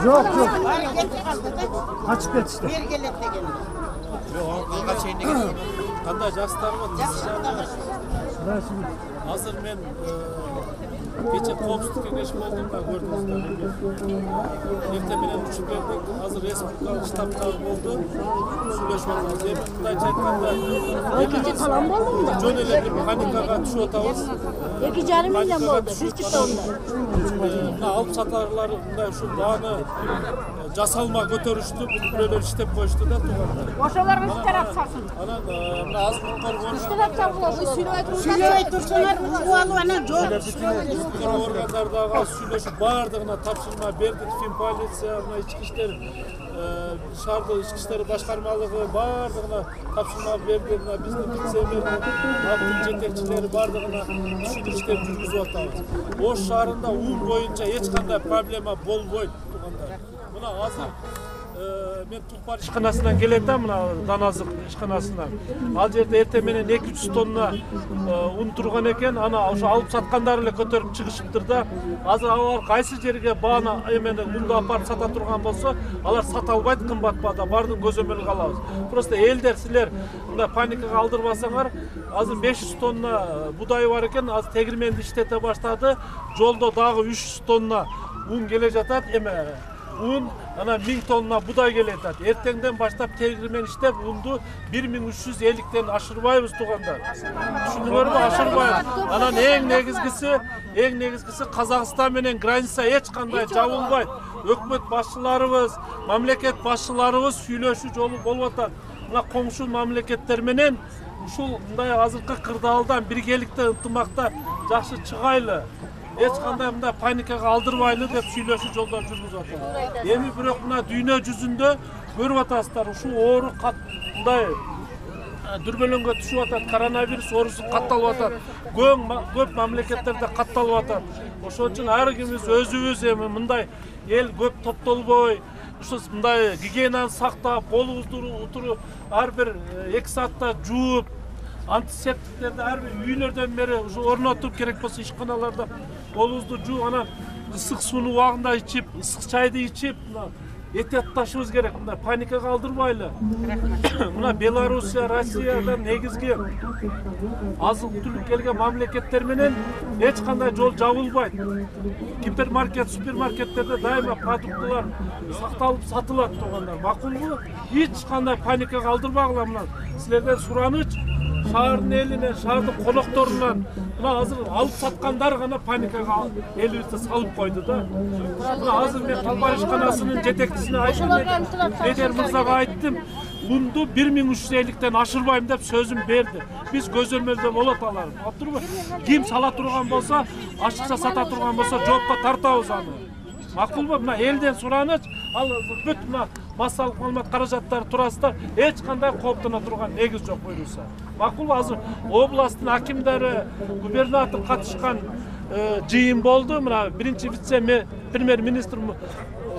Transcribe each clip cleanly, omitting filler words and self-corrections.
Yok. Kaçıp yetişti. Qanday жақсылармы? Hazır men kecha Qopsuz kengashi bo'ldimda ko'rdingizlar. Erta bilan uchib berdik. Hozir respublikalik shtablar bo'ldi. Suylashamiz. Bunday aytganda kecha talon bo'ldimi? Jo'nelarni mexanikaga tushib o'tamiz. 2,5 million bo'ldi. Siz chiqdi onda. Alp satarlari bunday shu bani jasalma ko'tarishdi, birovlar ishlab qo'yishdi-da to'g'ri. Boshqalarimiz shu taraf salsin. Ana azmi qo'rg'on. Shu taraf salsin. Suylay tursinlar, bu ana jo'q. Organlardagi suylashib bardığına topshirma berdik. Fin politsiya, ichki ishlar sharda ichki ishlar boshqarmaligi bardığına topshirma berdik. Bizni bitsemer, avtobus yetakchilari bardığına tushuntirishlar yurgizib o'tamiz. O'sh shahrida un bo'yicha hech qanday problema bo'lmaydi tug'anlar. Buna hozir men Tuğpar ishxonasidan kelyapman, mana Danazıq ishxonasidan. Al yerda erta menen 200 tonna un turgan ekan, ana o'sha olib satqandarlar ko'tarib chiqishibdir-da. Hozir ular qaysi yerga bana emeni unga apарып sata turgan bo'lsa, ular sata olmaydi, qimmat bahada bardın ko'zөмөлгө alamiz. Просто elder sizlar unda panikaga aldırmasаңар, hozir 500 tonna buday var ekan, hozir tegirmenди ishlete boshladi. Жолдо дагы 300 tonna un kele жатат, эме un ana 1000 tonna buday keletadi. Ertengden başlap tegirmen işlep undu 1350'den aşırbayız tuğanlar. Düşündüңөрбү? Aşırbayız. Ana eng negizgisi Kazakistan menen granitsa hech qanday jabılbayt. Ökmöt başçılarыбыз, mamleket başçılarыбыз süйлөшүү жолу болуп атат. Мына коңшу мамлекеттер менен ушул мындай азыркы кырдаалдан биргеликте ынтымакта жакшы чыгайлы. Hech qanday mınday panikaga aldırmaylı dep süйлөшүү жолдор жүргүзүп атат. Эми бирок мына дүйнө жүзүндө көрүп атасыздар, ушу оору мындай дүрбөлөңгө түшүп атат, коронавирус оорусу катталып атат. Көп мамлекеттерде катталып атат. Ошон үчүн ар кимибиз өзүбүз эми мындай эл көп топтолбой, ушу мындай гигиенаны сактап, колубузду утуру ар бир 2 саатта жууп, антисептиктерди ар бир үйлөрдөн бери ушу орнотуп керек болсо ишканаларда колубузду жууп, анан ысык сууну убагында ичип, ысык чайды ичип, этеп ташыбыз керек. Мына паникага алдырбайлы. Мына Белоруссия, Россиядан негизги азык-түлүк келген мамлекеттер менен эч кандай жол жабылбайт. Гипермаркет, супермаркеттерде дайыма продукталар сакталып сатылат тугандар. Макулбу? Эч кандай паникага алдырбагыла. Мына силерден сураныч, шаардын элинен, шаардын конокторунан мына азыр алып саткандар гана паникага элибизди салып койду да. Мына азыр мен Туğpar ишканасынын жетекчисине айттым, Бедер мырзага айттым, унду 1350'den ашырбайм деп сөзүм берди. Биз көзөмөлдө болот аларым. Отурбу? Ким сала турган болсо, ашыкча сата турган болсо жоопко тартабыз аны. Макулбу? Мына элден сураныч, ал бүт мына массалык маалымат каражаттары турасында эч кандай кооптоно турган негиз жок буюрса. Макулбу? Азыр областтын акимдери, губернатор катышкан жыйын болду. Мына биринчи вице-премьер-министр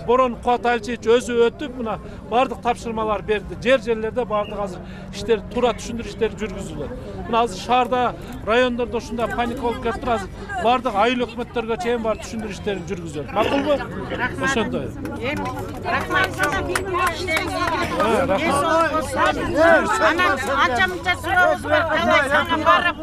Борон Куат Алчевич өзү өтүп, мына бардык тапшырмалар берди. Жерлерде бардык азыр иштер тура түшүндүрүү иштери жүргүзүлөт. Мына азыр шаарда, райондордо ушундай паника болуп кетип азыр бардык айыл өкмөттөргө чейин бар түшүндүрүү иштерин жүргүзөт. Макулбу? Ошондой. Рахмат. Анча мынча сурообуз бар. Сага барып,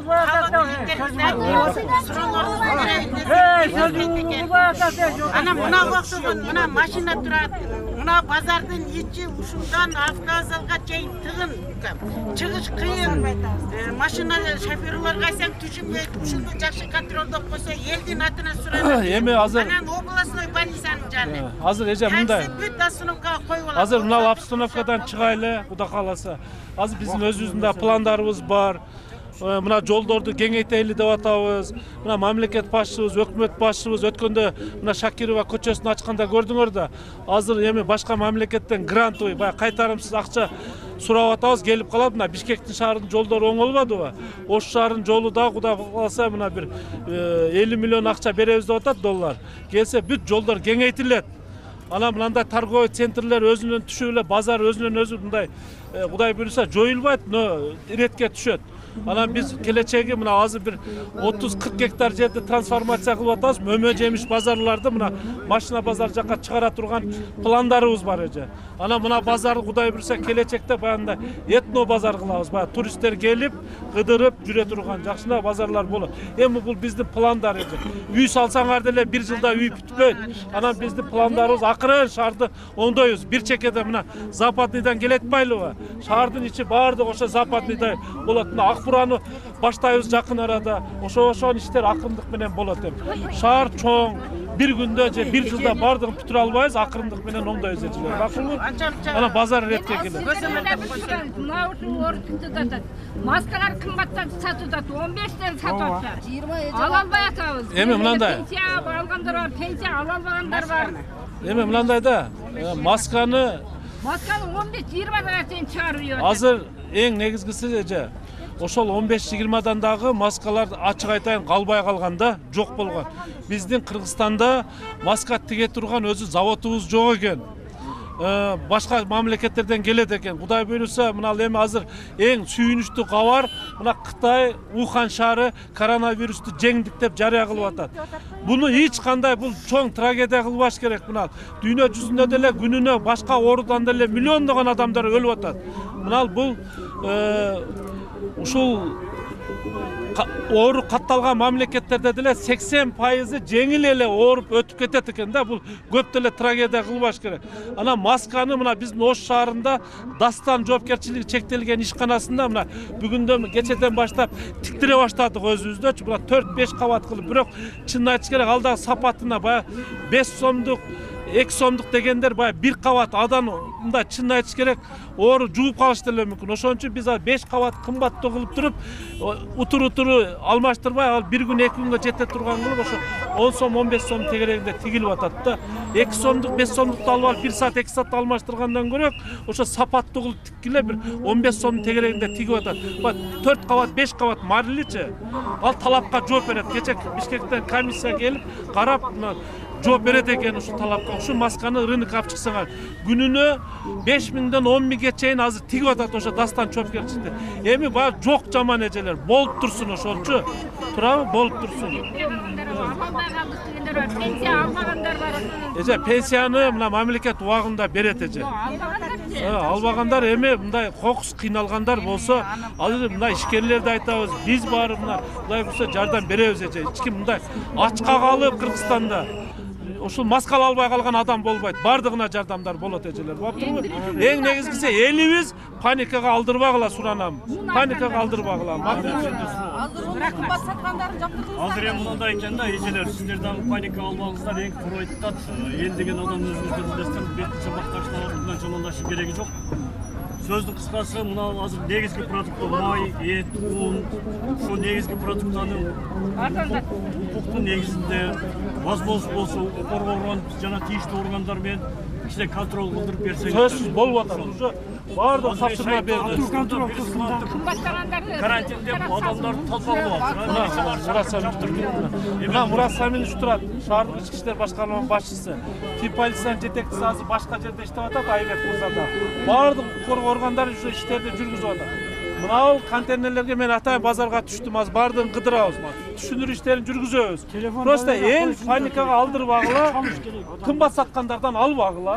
ана мына вакытта мына машина турат. Мына базардын ичи ушундан автовокзалга чейин тыгын. Чыгыш кыйын. Машина шоферлорго айтсаң түшүнбөйт. Ушунду жакшы контролдоп койсо элдин атынан сурайт. Эми азыр анан областной больницанын жаны. Азыр эже мындай. Бүт остановкага коюп алат. Азыр мына обстановкадан чыгайлы, Кудай кааласа. Азыр биздин өзүбүздүн да пландарыбыз бар. Мына жолдорду кеңейтели деп атабыз. Мына мамлекет башчыбыз, өкмөт башчыбыз өткөндө мына Шакирова көчөсүн ачканда көрдүңөр да. Азыр эми башка мамлекеттен грантовый, баягы кайтарымсыз акча сурап атабыз, келип калат. Мына Бишкектин шаарынын жолдору оңолбодубу? Ош шаарынын жолу да Кудай кааласа мына бир 50 миллион акча беребиз деп атат, доллар. Келсе бүт жолдор кеңейтилет. Ana mынандай торговый центрлер өзүнөн түшүп эле, базар өзүнөн өзү мындай Кудай буйруса жоюлбайт, но иретке түшөт. Анан биз келечеги мына азыр бир 30-40 гектар жерди трансформация кылып атабыз. Мөмө жемиш базарларды мына машина базар жакка чыгара турган пландарыбыз бар эже. Анан мына базар Кудай буйруса келечекте баягындай этно базар кылабыз. Баягы туристтер келип, кыдырып жүрө турган жакшына базарлар болот. Эми бул биздин пландар эже. Үй салсаңар деле бир жылда үй бүтпөйт. Анан биздин пландарыбыз акырын шаарды оңдойбуз. Бир чекеде мына Западныйдан келет байлыбы? Шаардын ичи баардыгы ошо Западныйдай болот. Акбураны баштайбыз жакын арада. Ошо иштер акырындык менен болот эми. Шаар чоң, бир күндө же бир жылда баардыгын бүтүрө албайбыз, акырындык менен оңдойбуз эжелер. Макулбу? Анан базар иретке келет. Мына ортукту маскалар кымбаттан сатылат, 15тен сатылат. Ала албай атабыз. Эми мындай. Пенсия алгандар бар, пенсия ала албагандар бар. Эми мындай да, масканы 15-20 тен чыгарып. азыр эң негизгиси эже. Ошол 15-20дан дагы маскалар ачык айтайын калбай калганда, жок болгон. Биздин Кыргызстанда маска тиге турган өзү заводубуз жок экен. Башка мамлекеттерден келет экен. Кудай буйруса, мына эми азыр эң сүйүнүчтүү кабар, мына Кытай Ухан шаары коронавирусту жеңдик деп жарыя кылып атат. Буну эч кандай бул чоң трагедия кылбаш керек. Мына дүйнө жүзүндө деле күнүнө башка оорудан деле миллиондогон адамдар өлүп атат. Мына бул ушул оору катталган мамлекеттерде деле 80% жеңил эле ооруп өтүп кетет экен да. Бул көп деле трагедия кылбаш керек. Анан масканы мына биздин Ош шаарында Дастан жоопкерчилиги чектелген ишканасында мына бүгүндө кечеден баштап тиктире баштадык өзүбүздө. Мына 4-5 кабат кылып, бирок чынын айтыш керек, ал дагы сапатына баягы 5 сомдук 2 сомдук дегендер баягы 1 кабат адан мындай чынын айтыш керек, оору жууп калышы деле мүмкүн. Ошон үчүн биз 5 кабат кымбаттуу кылып туруп, утуру алмаштырбай, ал 1 күн 2 күнгө жете турган кылып, ошо 10 сом 15 сом тегерегинде тигилип атат да. 2 сомдук 5 сомдукту алып алып 1 саат 2 саат алмаштыргандан көрөк, ошо сапаттуу кылып тиккиле бир 15 сом тегерегинде тигип атат. 4 кабат 5 кабат мариличи, ал талапка жооп берет. Кече Бишкектен комиссия келип карап жооп берет экен ушул талапка. Ушул масканы рынокко алып чыксаңар, күнүнө 5000ден 10.000ге чейин азыр тигип атат ошо Дастан жоопкерчиликте. Эми баягы жок жаман эжелер, болуп турсун ошолчу. Турабы? Болуп турсун. Пенсия албагандар бар. Эже пенсияны мына мамлекет убагында берет эже. Албагандар эми мындай кокус кыйналгандар болсо, азыр мына ишкерлерди айтабыз, биз барып мына Кудай буйруса жардам беребиз эже. Эч ким мындай ачка калып Кыргызстанда ушул маскал албай калган адам болбойт. Бардыгына жардамдар болот эжелер. Болуп турбу? Эң негизгиси элибиз паникага алдырбагыла суранам. Паникага алдырбагыла. Кымбат саткандарын жаптырдыңыздар. Азыр эми мындай экен да, эжелер, сиздер дагы паника албаңыздар, эң туура айтат. Эл деген адам өзүңүздү билесиздер, бетинче бакташтар менен жамандашып кереги жок. Сөздүн кыскасы, мына азыр негизги продукт май, эт, un, ошо негизги продукттардын укуктун негизинде возможность болсо коргонгон жана тийиштүү органдар менен кичине контроль кылдырып берсеңиз. Сөзсүз болуп атат. Уже баардык тапшырма берди. Карантинде адамдар тазалап атат. Мына Мурат Саминович турат, шаардык ички иштер башкарманын башчысы. Тип полициянын жетекчиси азыр башка жерде иштеп атат, Айбек мырзада. Баардык коргоо органдары ушу иштерди жүргүзүп атат. Мына контейнерлерге мен атай базарга түштүм, азыр баардыгын кыдырабыз. Түшүндүрүү иштерин жүргүзөбүз. Просто эл паникага алдырбагыла, кымбат саткандардан албагыла.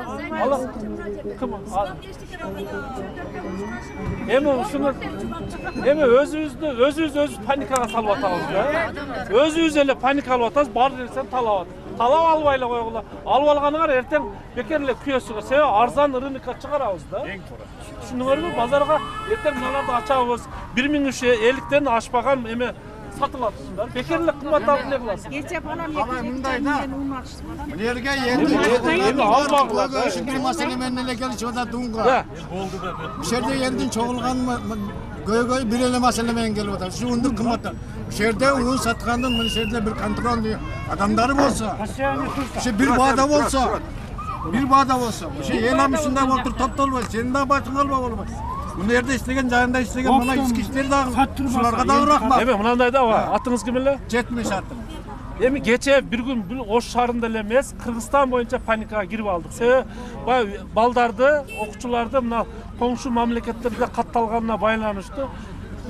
Эми ушуну өзүбүз паникага салып атабыз да. Өзүбүз эле паника алып атабыз, бар нерсени талап атабыз. Талап албай эле койгула. Алып алганыңар эртең бекер эле күйөсүңөр. Себеби арзан рынокко чыгарабыз да. Эң туура. Түшүндүңөрбү? Базарга эртең мыналарды ачабыз. 1350-ден ашпаган эме сатылат ушундар. Бекер эле кымбат алып эле кыласың. Кече балам 2 un алышты. Мынерге енді албагыла. Ушундай маселе менен эле келишип атат унга. Болду да. Бу жерде енді чогулган көйгөй бир эле маселе менен келип атат. Ушу унду кымбаттан. Бу жерде un саткандын мына жерде бир контролдуу адамдары болсо, ушу бир баада болсо, ушо эл ам ушундай болуп туруп топтолбойт. Сенин да башың алба болбойт. Bu yerde istеген жайында istеген мына içki işleri dağın. Şularga da rahmat. Эми мынандай да бар. Атыңыз ким эле? 70 atım. Эми кече бир күн бул Ош шаарында эле эмес, Кыргызстан боюнча паникага кирип алдык. Себеби баягы балдарды, окуучуларды мына коңшу мамлекеттерде катталганына байланыштуу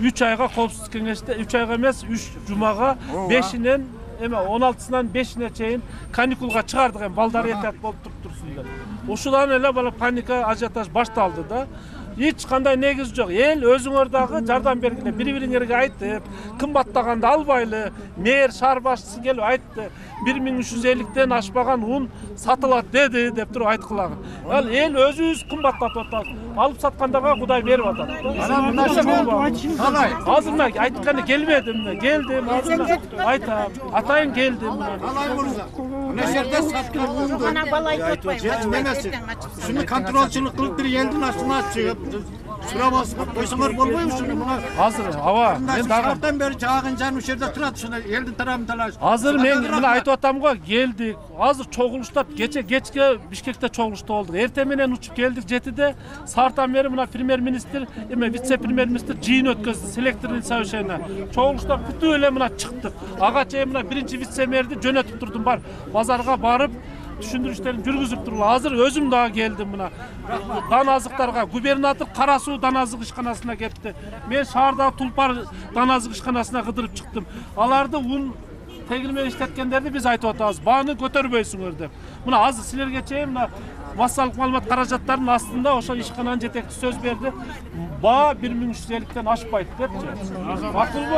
3 айга коопсуздук кеңеште, 3 айга эмес, 3 жумага 5-инен эме 16-сынан 5-ине чейин каникулга чыгардык, эми балдар этият болуп турсун деп. Ушудан эле бала паника, ажиотаж башталды да. Hiç kандай negiz yok. El özüңөр дагы жардам бергиле. Бири-бириңерге айтып, кымбаттаганды албайлы. Мэр шаар башчысы келип айтты. 1350-тен ашпаган un сатылат деди деп туруп айткылагы. Ал эл өзүбүз кымбаттатып атат. Алып саткандарга Кудай берип атат. Ana mındaşa kalay. Азыр мына айтканы келбедим. Келдим, азыр айтам. Атайын келдим. Kalay Murza. Ne yerde satkan undu. Ana balay tutpay. Şunu kontrolçülük kılıp bir yeldin aşına çıkıp sıraması koysalar bolboy şunu buna. Азыр аба, мен дагы Sabahtan beri çağın canım şerde turat şunu yeldin tarafın talaş. Азыр мен мына айтып атам го, келдик. Азыр чогулуштап, кечке Бишкекте чогулушту болдук. Эртең менен учуп келдик 7-де. Сааттан бери мына премьер-министр, эме вице-премьер-министр жыйын өткөздү, селекторный совещание. Чогулуштап бүтүп эле мына чыктык. Ага чейин мына биринчи вице-мэрди жөнөтүп турдум, бар. Базарга барып түшүндүрүштөрүн жүргүзүп туруп, азыр өзүм дагы келдим мына. Дан азыктарга губернатор Кара суу дан азык ишканасына кетти. Мен шаардагы Тулпар дан азык ишканасына кыдырып чыктым. Аларды un тегилме иштеткендерди биз айтып атабыз. Бааны көтөрбөйсүңөр деп. Мына азыр силерге чейин мына массалык маалымат каражаттарынын астында ошо ишкананын жетекчиси сөз берди. Баа 1350-тен ашпайт депчи. Макулбу?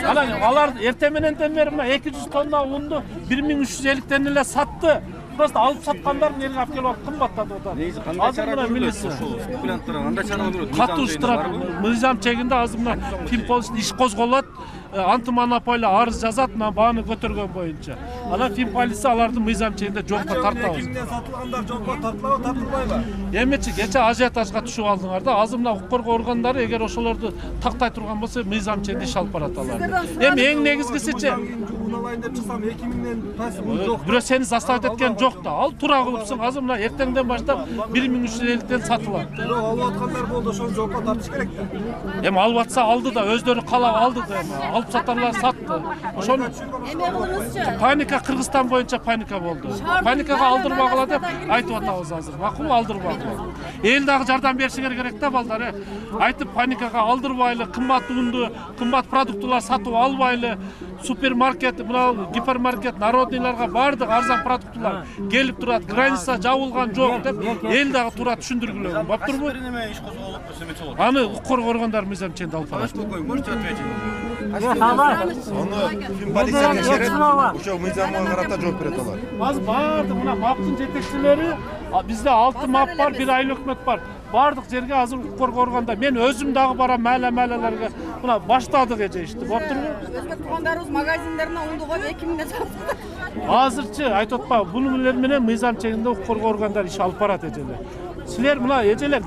Анан алар эртең мененден бери мына 200 тонна унду 1350-тен эле сатты. Просто алып саткандардын элине алып келип алып кымбаттатып атат. Азыр мына милиция спекулянттар кандай чара көрөт? катуу штраф мыйзам чегинде азыр мына Финполистин иш козголот. Антимонополия арыз жазат, мына бааны көтөргөн боюнча. Анан Финполиция аларды мыйзам чегинде жокко тартабыз. Кимден сатылгандар жокко тартылабы, тартылбайбы? Эмечи кече ажиотажга түшүп алдыңар да. Азыр мына укук коргоо органдары эгер ошолорду тактай турган болсо мыйзам чегинде иш алып барат алар. Эми эң негизгисичи Un алайын деп чыксам 2000ден тасып жок. бирөө сени заставить эткен жок да. Ал туура кылыпсың. Азыр мына эртеңден баштап 1350-тен сатылат. Бирок алып аткандар болду, ошону жокко тартыш керек да. Эми алып атса алды да, өздөрү каалап алды да. Алып сатарлар сатты. Ошону паника Кыргызстан боюнча паника болду. Паникага алдырбагыла деп айтып атабыз азыр. Макул алдырбагыла. Эл дагы жардам беришиңер керек да балдар. Айтып паникага алдырбайлы, кымбат унду, кымбат продуктулар сатып албайлы. Супермаркет, мына гипермаркет, народныйларга бардык арзан продуктулар келип турат. Граница жабылган жок деп эл дагы туура түшүндүргүлө. Баптырбы? Неме иш козголуп семечи болот. Аны укук коргоо органдары мыйзам чегинде алып барат. Спокойно, можете ответить? Полиция текшерет, ошо мыйзамга карата жооп берет алар. Азыр бардык мына МАПтын жетекчилери, бизде 6 МАП бар, 1 айыл өкмөт бар. Бардык жерге азыр укук коргоо органда мен өзүм дагы барам мээлелерге. Мына баштадык эже ишти. Боптурбу? Өзбек туугандарыбыз магазиндерине унду коюп 2000ден сатты. Азырчы айтып атпайбы, бунун менен мыйзам чегинде укук коргоо органдары иш алып барат эжелер. Силер мына эжелер